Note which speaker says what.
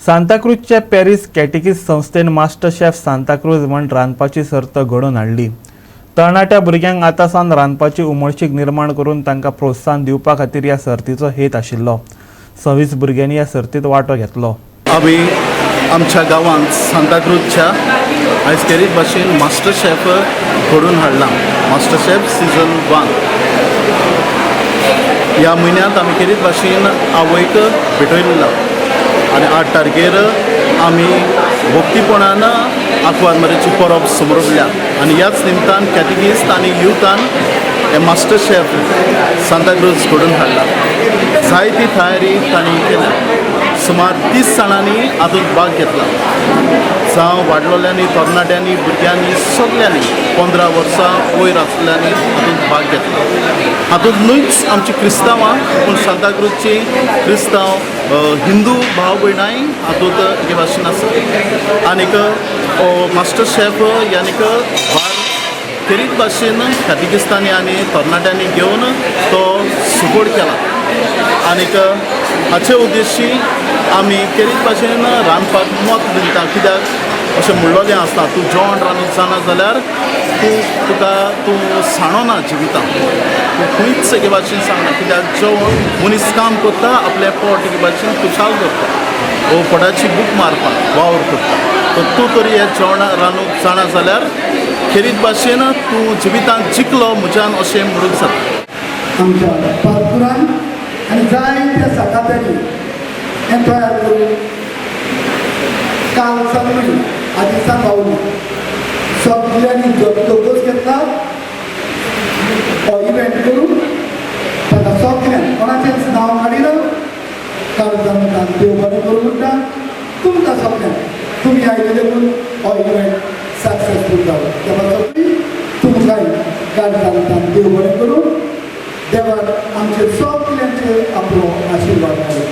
Speaker 1: सांताक्रूजच्या Paris कॅटेकिस्ट संस्थेन master chef Santacruz म्हण रांदपाची सर्त घडोवन हाडली। तरणाट्या भुरग्यांक आतां सावन रांदपाची उमळशीक निर्माण करून तांकां प्रोत्साहन दिवपा खातीर ह्या सर्तीचो हेत आशिल्लो। 26 भुरग्यांनी ह्या सर्तीत वांटो घेतलो।
Speaker 2: आमी आमच्या गांवांत सांताक्रूजच्या आयज केरीत भाशेन मास्टर शेफ घडोवन हाडला। मास्टर शेफ सीझन 1 ह्या म्हयन्यांत आमी केरीत भाशेन आवयक भेटयल्लो आनी 8 तारखेर आमी भक्तीपणान आंकवारमारीची परब समरपल्या आनी ह्याच निमतान कॅटेकिस्ट आनी युथान हे मास्टर शेफ सांताक्रूज घडोवन हाडला। जायती तयारी तांणी केल्या। सुमार 30 जाणांनी हातूंत भाग घेतला। जावं वाडलोल्यांनी, तरणाट्यांनी, भुरग्यांनी, सगल्यांनी 15 वर्सां वयर आसलेल्यांनी हातूंत भाग घेतला। हातूंत न्हूच आमची क्रिस्तांवां पूण सांताक्रूजची क्रिस्तांव हिंदू भाव भयणाय हातूंत हे भाशेन आसा। आनीक मास्टर शेफ यानीक भार केरीत भाशेन कॅटेकिस्तांनी आनी तरणाट्यांनी घेवन तो सुगोड केला। आनीक हाचे उद्देशी आमी केरीत भाशेन रांदपाक मत दिता। कित्याक अशें म्हणलोलें आसता, तूं जेवण रांदूंक जाणा जाल्यार तूं साणोना जिवितांत, तूं खंयच एके भाशेन सांगना। कित्याक जेवण मनीस काम करता, आपलें पोट एके भाशेन खुशाल करता, वो पोटाची भूक मारपाक वावर करता। तर तूं तरी हें जेवण रांदूंक जाणा जाल्यार खेरीत भाशेन तूं जिवितांत जिखलो म्हज्यान अशें म्हणूंक जाता।
Speaker 3: आमच्या पारकुरान आनी जायत्या साकात्यांनी हें तयार करून काल सगळीं आदिसान पावली सगल्यांनी दोगोस घेतला हो इव्हेंट करून ताका सगळ्यांक कोणाचेंच नांव काडिना। काल तांकां देव बरें करूं म्हणटा तुमकां सगळ्यांक तुमी आयले देखून हो इव्हेंट सक्सेसफूल जालो। त्या सगळीं तुमकांय काल तांकां देव बरें करूं।